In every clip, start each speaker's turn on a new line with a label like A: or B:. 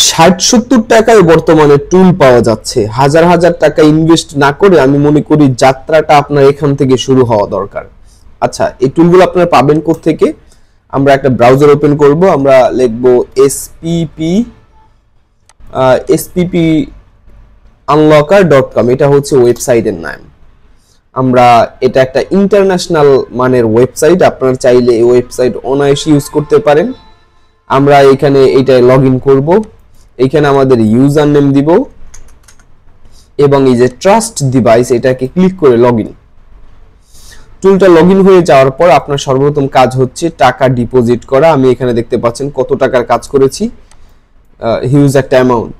A: 60-70 টাকায় বর্তমানে টুল পাওয়া যাচ্ছে। হাজার হাজার টাকা ইনভেস্ট না করে আমি মনে করি যাত্রাটা আপনার এখান থেকে শুরু হওয়া দরকার। আচ্ছা, এই টুলগুলো আপনারা পাবেন কোত্থেকে? আমরা একটা ব্রাউজার ওপেন করব, আমরা লিখব spp unlocker.com, এটা হচ্ছে ওয়েবসাইটের নাম। আমরা এটা একটা ইন্টারন্যাশনাল মানের ওয়েবসাইট, আপনারা চাইলে এই ওয়েবসাইট অনায়াসে ইউজ করতে পারেন। আমরা এখানে এইটায় লগইন করব, এখানে আমাদের ইউজার নেম দিব এবং এই যে ট্রাস্ট ডিভাইস এটাকে ক্লিক করে লগইন। টুলটা লগইন হয়ে যাওয়ার পর আপনার সর্বপ্রথম কাজ হচ্ছে টাকা ডিপোজিট করা। আমি এখানে দেখতে পাচ্ছেন কত টাকার কাজ করেছি, হিউজ একটা অ্যামাউন্ট।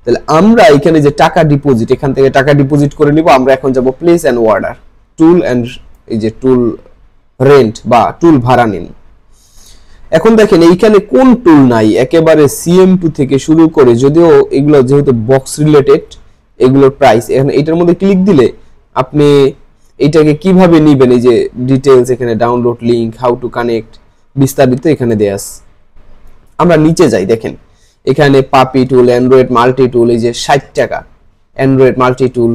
A: তাহলে আমরা এখানে যে টাকা ডিপোজিট, এখান থেকে টাকা ডিপোজিট করে নিব। আমরা এখন যাব place and order, tool and এই যে টুল রেন্ট বা টুল ভাড়া নিন। এখন দেখেন এইখানে কোন টুল নাই, একেবারে CM2 থেকে শুরু করে, যদিও এগুলো যেহেতু বক্স রিলেটেড এগুলোর প্রাইস। এখন এটার মধ্যে ক্লিক দিলে আপনি এটাকে কিভাবে নেবেন, এই যে ডিটেইলস, এখানে download link, how to connect, বিস্তারিত এখানে দেয়া আছে। আমরা নিচে যাই, দেখেন এখানে পাপি টুল, অ্যান্ড্রয়েড মাল্টি টুল, এই যে 60 টাকা অ্যান্ড্রয়েড মাল্টি টুল।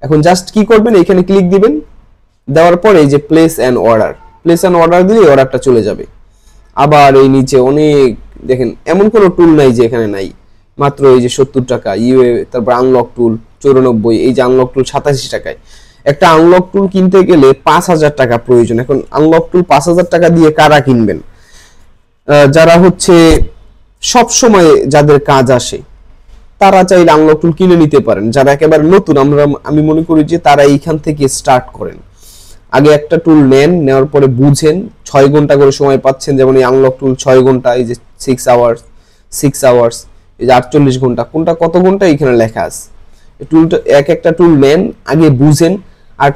A: এখন জাস্ট কি করবেন, এখানে ক্লিক দিবেন, দেওয়ার পর এই যে place and order, place and order দিলে অর্ডারটা চলে যাবে। আবার এই নিচে অনেক দেখেন, এমন কোনো টুল নাই যে এখানে নাই, মাত্র এই যে 70 টাকা ইউএ, তারপর আনলক টুল 94, এই যে আনলক টুল 87 টাকায়। একটা আনলক টুল কিনতে গেলে 5000 টাকা প্রয়োজন। এখন আনলক টুল 5000 টাকা দিয়ে কারা কিনবেন? যারা হচ্ছে সব সময় যাদের কাজ আসে তারা চাইলে আনলক টুল কিনে নিতে পারেন। যারা একেবারে নতুন, আমি মনে করি যে তারা এইখান থেকে স্টার্ট করেন। আগে একটা টুল নেন, নেওয়ার পরে বুঝেন, 6 ঘন্টা করে সময় পাচ্ছেন, যেমন এই আনলক টুল 6 ঘন্টা, এই যে 6 আওয়ার্স, এই যে 48 ঘন্টা, কোনটা কত ঘন্টা এখানে লেখা আছে। এই টুলটা একটা টুল নেন, আগে বুঝেন। আর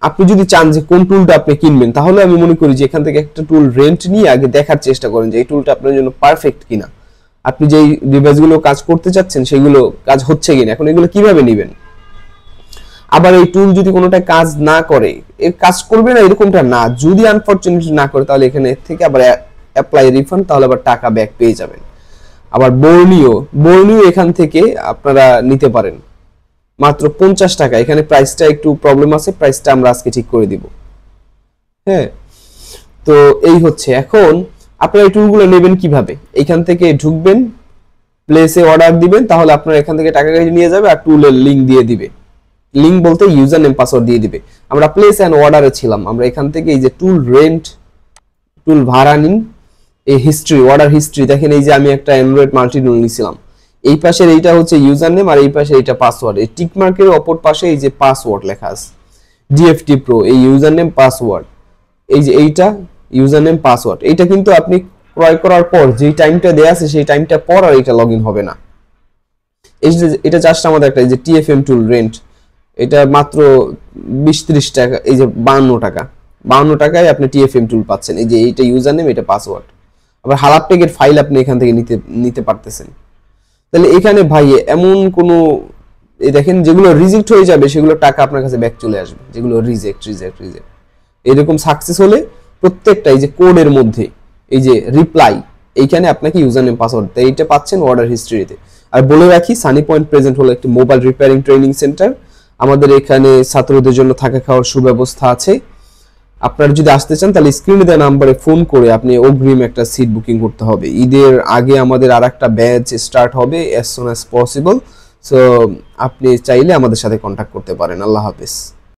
A: আপনি যদি চান যে কোন টুলটা আপনি কিনবেন, তাহলে আমি মনে করি যে এখান থেকে একটা টুল রেন্ট নিয়ে আগে দেখার চেষ্টা করেন যে এই টুলটা আপনার জন্য পারফেক্ট কিনা, আপনি যেই ডিভাইসগুলো কাজ করতে চাচ্ছেন সেগুলো কাজ হচ্ছে কিনা। এখন এগুলো কিভাবে নেবেন? আবার এই টুল যদি কোনোটা কাজ না করে, এর কাজ করবে না এরকমটা না, যদি আনফরচুনেটলি না করে তাহলে এখানে থেকে আবার অ্যাপ্লাই রিফান্ড, তাহলে আবার টাকা ব্যাক পেয়ে যাবেন। আবার বর্নিও এখান থেকে আপনারা নিতে পারেন মাত্র 50 টাকা। এখানে প্রাইসটা একটু প্রবলেম আছে, প্রাইসটা আমরা আজকে ঠিক করে দিব। হ্যাঁ, তো এই হচ্ছে। এখন আপনারা এই টুলগুলো নেবেন কিভাবে? এখান থেকে ঢুকবেন, প্লেসে অর্ডার দিবেন, তাহলে আপনারা এখান থেকে টাকা কেটে নিয়ে যাবে আর টুলের লিংক দিয়ে দিবে। লিংক বলতে ইউজার নেম পাসওয়ার্ড দিয়ে দিবে। আমরা প্লেস এন্ড অর্ডারে ছিলাম, আমরা এখান থেকে এই যে টুল রেন্ট, টুল ভাড়া নিন, এই হিস্ট্রি, অর্ডার হিস্ট্রি দেখেন। এই যে আমি একটা অ্যান্ড্রয়েড মাল্টি টুল নিয়েছিলাম, এই পাশের এইটা হচ্ছে ইউজার নেম আর এই পাশে এইটা পাসওয়ার্ড। এই টিক মার্কের অপর পাশে এই যে পাসওয়ার্ড লেখা আছে, DFT Pro, এই ইউজার নেম পাসওয়ার্ড, এই যে এইটা ইউজার নেম পাসওয়ার্ড। এইটা কিন্তু আপনি ক্রয় করার পর যেই টাইমটা দেয়া আছে সেই টাইমটা পর আর এটা লগইন হবে না। এটা জাস্ট আমাদের একটা এই যে TFM টুল রেন্ট, এটা মাত্র 20-30 টাকা, এই যে 52 টাকায় আপনি TFM টুল পাচ্ছেন। এই যে এইটা ইউজার নেম, এটা পাসওয়ার্ড। আবার হালাপটেকের ফাইল আপনি এখান থেকে নিতে পারতেছেন। তাহলে এখানে ভাই এমন কোনো, এই দেখেন যেগুলো রিজেক্ট হয়ে যাবে সেগুলো টাকা আপনার কাছে ব্যাক চলে আসবে। যেগুলো রিজেক্ট এরকম সাকসেস হলে প্রত্যেকটা এই যে কোডের মধ্যে এই যে রিপ্লাই, এইখানে আপনাকে ইউজার নেম পাসওয়ার্ড, এইটা পাচ্ছেন অর্ডার হিস্ট্রিতে। আর বলে রাখি, সানি পয়েন্ট প্রেজেন্ট হলো একটি মোবাইল রিপেয়ারিং ট্রেনিং সেন্টার। আমাদের এখানে ছাত্রদের জন্য থাকা খাওয়ার সুব্যবস্থা আছে। আপনারা যদি আসতে চান তাহলে স্ক্রিনে দেওয়া নাম্বারে ফোন করে আপনি অগ্রিম একটা সিট বুকিং করতে হবে। ঈদের আগে আমাদের আরেকটা ব্যাচ স্টার্ট হবে as soon as possible। So আপনি চাইলে আমাদের সাথে কন্ট্যাক্ট করতে পারেন। আল্লাহ হাফেজ।